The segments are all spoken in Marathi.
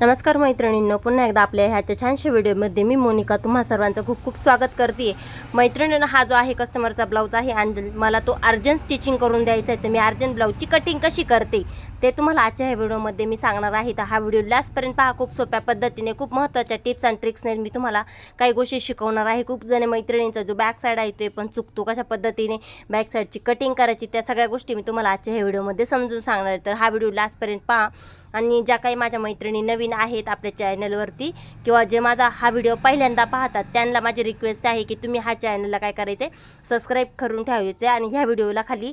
नमस्कार मैत्रिणींनो, पुन्हा एकदा आपल्या ह्याच्या छानशा व्हिडिओमध्ये मी मोनिका तुम्हा सर्वांचं खूप खूप स्वागत करते। मैत्रिणींनो, हा जो आहे कस्टमरचा ब्लाऊज आहे आणि मला तो अर्जंट स्टिचिंग करून द्यायचा आहे। तर मी अर्जंट ब्लाऊजची कटिंग कशी करते ते तुम्हाला आजच्या ह्या व्हिडिओमध्ये मी सांगणार आहे। तर हा व्हिडिओ लास्टपर्यंत पहा। खूप सोप्या पद्धतीने खूप महत्त्वाच्या टिप्स आणि ट्रिक्सने मी तुम्हाला काही गोष्टी शिकवणार आहे। खूप जण मैत्रिणींचा जो बॅक साईड आहे ते पण चुकतो, कशा पद्धतीने बॅक साईडची कटिंग करायची त्या सगळ्या गोष्टी मी तुम्हाला आजच्या ह्या व्हिडिओमध्ये समजून सांगणार आहे। तर हा व्हिडिओ लास्टपर्यंत पहा। आणि ज्या काही माझ्या मैत्रिणी नवीन आहेत आपल्या चॅनलवरती किंवा जे माझा हा व्हिडिओ पहिल्यांदा पाहतात त्यांना माझी रिक्वेस्ट आहे की तुम्ही हा चॅनलला काय करायचं आहे, सबस्क्राईब करून ठेवायचे आणि ह्या व्हिडिओला खाली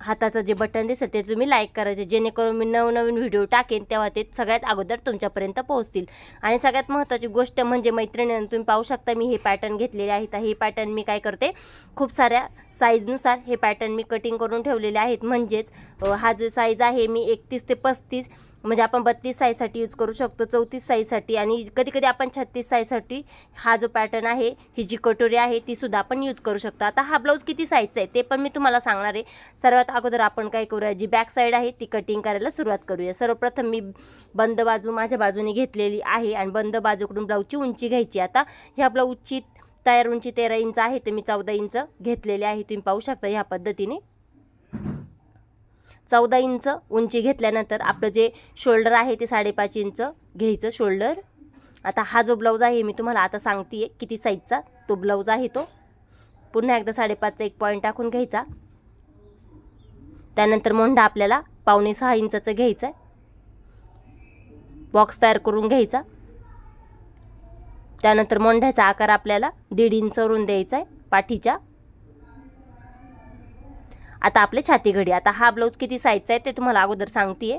हाताचं जे बटन दिसेल ते तुम्ही लाईक करायचे, जेणेकरून मी नवनवीन व्हिडिओ टाकेन तेव्हा ते सगळ्यात अगोदर तुमच्यापर्यंत पोहोचतील। आणि सगळ्यात महत्त्वाची गोष्ट म्हणजे मैत्रिणींनो, तुम्ही पाहू शकता मी हे पॅटर्न घेतलेले आहेत। हे पॅटर्न मी काय करते, खूप साऱ्या साईजनुसार हे पॅटर्न मी कटिंग करून ठेवलेले आहेत। म्हणजेच हा जो साईज आहे मी 31 ते 35 म्हणजे आपण 32 साईजसाठी यूज करू शकतो, 34 साईजसाठी आणि कधी कधी आपण 36 साईजसाठी हा जो पॅटर्न आहे, ही जी कटोरी आहे ती सुद्धा आपण यूज करू शकतो। आता हा ब्लाऊज किती साईजचा आहे ते पण मी तुम्हाला सांगणार आहे। सर्वात अगोदर आपण काय करूया, जी बॅक साईड आहे ती कटिंग करायला सुरुवात करूया। सर्वप्रथम मी बंद बाजू माझ्या बाजूने घेतलेली आहे आणि बंद बाजूकडून ब्लाऊजची उंची घ्यायची। आता ह्या ब्लाऊजची तयार उंची 13 इंच आहे, तर मी 14 इंच घेतलेले आहे। तुम्ही पाहू शकता ह्या पद्धतीने 14 इंच उंची घेतल्यानंतर आपलं जे शोल्डर आहे ते 5.5 इंच घ्यायचं शोल्डर। आता हा जो ब्लाऊज आहे मी तुम्हाला आता सांगते किती साईजचा तो ब्लाऊज आहे। तो पुन्हा एकदा 5.5चा एक पॉईंट टाकून घ्यायचा। त्यानंतर मोंढा आपल्याला 5.25 इंचाचा घ्यायचा आहे, बॉक्स तयार करून घ्यायचा। त्यानंतर मोंढ्याचा आकार आपल्याला 1.5 इंच वरून द्यायचा आहे पाठीच्या। आता आपले छाती घडी, आता हा ब्लाऊज किती साईजचा आहे ते तुम्हाला अगोदर सांगते।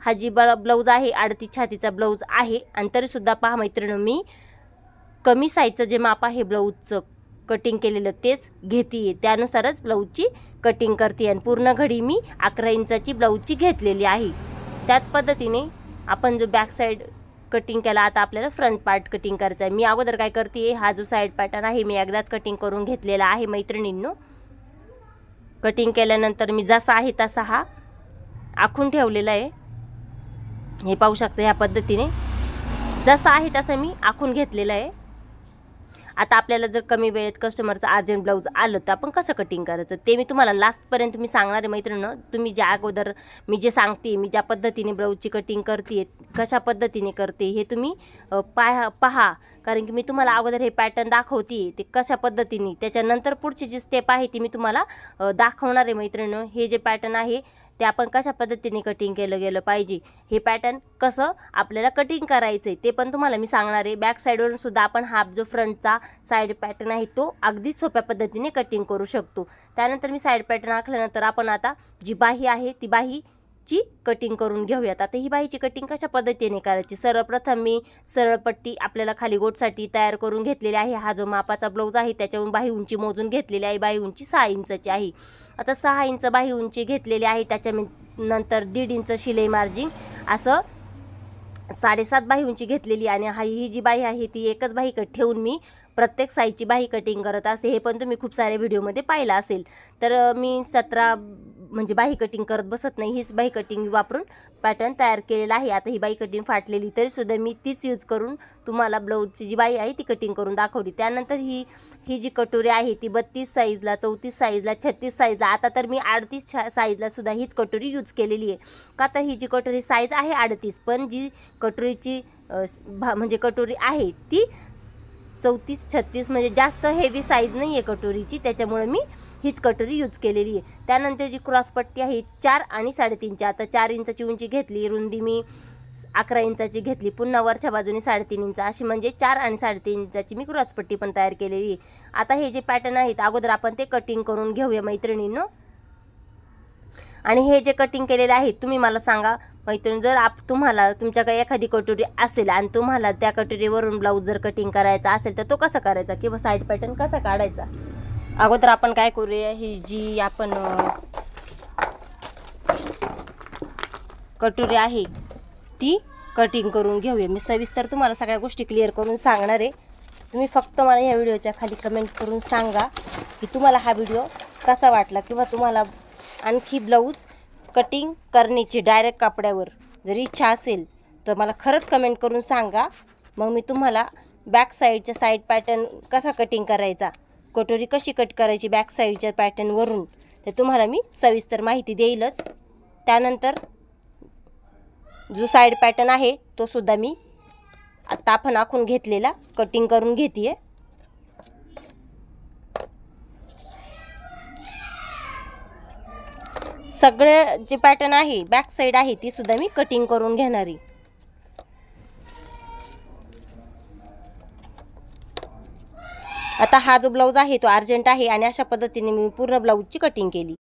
हा जी ब्लाऊज आहे 38 छातीचा ब्लाऊज आहे आणि तरीसुद्धा पहा मैत्रिणी, मी कमी साईजचं जे माप आहे ब्लाऊजचं कटिंग केलेलं तेच घेते, त्यानुसारच ब्लाऊजची कटिंग करते आणि पूर्ण घडी मी 11 इंचाची ब्लाऊजची घेतलेली आहे। त्याच पद्धतीने आपण जो बॅक साईड कटिंग केला, आता आपल्याला फ्रंट पार्ट कटिंग करायचा आहे। मी अगोदर काय करते, हा जो साईड पॅटर्न आहे मी एकदाच कटिंग करून घेतलेला आहे मैत्रिणींनो। कटिंग केल्यानंतर मी जसा आहे तसा हा आखून ठेवलेला आहे। हे पाहू शकता ह्या पद्धतीने जसा आहे तसा मी आखून घेतलेला आहे। आता आपल्याला जर कमी वेळेत कस्टमरचं अर्जंट ब्लाऊज आलं तर आपण कसं कटिंग करायचं ते मी तुम्हाला लास्टपर्यंत मी सांगणार आहे मैत्रिणींनो। तुम्ही ज्या अगोदर मी जे सांगते, मी ज्या पद्धतीने ब्लाऊजची कटिंग करते, कशा पद्धतीने करते हे तुम्ही पहा, कारण की मी तुम्हाला अगोदर हे पॅटर्न दाखवते ते कशा पद्धतीने, त्याच्यानंतर पुढची जी स्टेप आहे ती मी तुम्हाला दाखवणार आहे मैत्रिणींनो। हे जे पॅटर्न आहे ते आपण कशा पद्धतीने कटिंग केलं गेलं पाहिजे, हे पॅटर्न कसं आपल्याला कटिंग करायचं आहे ते पण तुम्हाला मी सांगणार आहे। बॅक साईडवरून सुद्धा आपण हा जो फ्रंटचा साईड पॅटर्न आहे तो अगदी सोप्या पद्धतीने कटिंग करू शकतो। त्यानंतर मी साईड पॅटर्न आखल्यानंतर आपण आता जी बाही आहे ती बाहीची कटिंग करून घेऊयात। आता ही बाहीची कटिंग कशा पद्धतीने करायची, सर्वप्रथम मी सरळ पट्टी आपल्याला खाली गोटसाठी तयार करून घेतलेली आहे। हा जो मापाचा ब्लाऊज आहे त्याच्यावरून बाही उंची मोजून घेतलेली आहे। बाही उंची 6 इंचाची आहे। आता 6 इंच बाही उंची घेतलेली आहे, त्याच्या नंतर 1.5 इंच शिलाई मार्जिन असं 7.5 बाही उंची घेतलेली आणि ही जी बाही आहे ती एकच बाही ठेवून मी प्रत्येक साईजची बाही कटिंग करत असते। हे पण तुम्ही खूप सारे व्हिडिओमध्ये पाहिलं असेल। तर मी 17 म्हणजे बाही कटिंग करत बसत नाही, हीच बाही कटिंग वापरून पॅटर्न तयार केलेला आहे। आता ही बाही कटिंग फाटलेली तरीसुद्धा मी तीच यूज करून तुम्हाला ब्लाऊजची जी बाही आहे ती कटिंग करून दाखवली। त्यानंतर ही जी कटोरी आहे ती 32 साईजला, 34 साईजला, 36 साईजला, आता तर मी 38 साईजला सुद्धा हीच कटोरी यूज केलेली आहे। का तर ही जी कटोरी साईज आहे 38, पण जी कटोरीची म्हणजे कटोरी आहे ती 34, 36 म्हणजे जास्त हेवी साईज नाही आहे कटोरीची, त्याच्यामुळे मी हीच कटोरी यूज केलेली आहे। त्यानंतर जी क्रॉसपट्टी आहे 4 आणि 3.5ची, आता 4 इंचाची उंची घेतली, रुंदी मी 11 इंचाची घेतली, पुन्हा वरच्या बाजूने 3.5 इंच अशी म्हणजे 4 आणि 3.5 इंचाची मी क्रॉसपट्टी पण तयार केलेली आहे। आता हे जे पॅटर्न आहेत अगोदर आपण ते कटिंग करून घेऊया मैत्रिणींनो। आणि हे जे कटिंग केलेले आहे तुम्ही मला सांगा मैत्रिणी, जर तुम्हाला तुमच्याकडे एखादी कटोरी असेल आणि तुम्हाला त्या कटोरीवरून ब्लाऊज जर कटिंग करायचा असेल तर तो कसा करायचा किंवा साईड पॅटर्न कसा काढायचा। अगोदर आपण काय करूया, ही जी आपण कटोरी आहे ती कटिंग करून घेऊया। मी सविस्तर तुम्हाला सगळ्या गोष्टी क्लिअर करून सांगणार आहे। तुम्ही फक्त मला ह्या व्हिडिओच्या खाली कमेंट करून सांगा की तुम्हाला हा व्हिडिओ कसा वाटला किंवा तुम्हाला आणखी ब्लाऊज कटिंग करण्याची डायरेक्ट कापडावर जर इच्छा असेल तर मला खरंच कमेंट करून सांगा. मग मी तुम्हाला बॅक साईडच्या साईड पॅटर्न कसा कटिंग करायचा, कटोरी कशी कट करायची बॅक साईडच्या पॅटर्नवरून, ते तुम्हाला मी सविस्तर माहिती देईलच. त्यानंतर जो साईड पॅटर्न आहे तो सुद्धा मी आता आपण आखून घेतलेला कटिंग करून घेते. सगळे जे पॅटर्न आहे बॅक साईड आहे ती सुद्धा मी कटिंग करून घेणार आहे. आता हा जो ब्लाऊज आहे तो अर्जंट आहे आणि अशा पद्धतीने मी पूर्ण ब्लाऊजची कटिंग केली.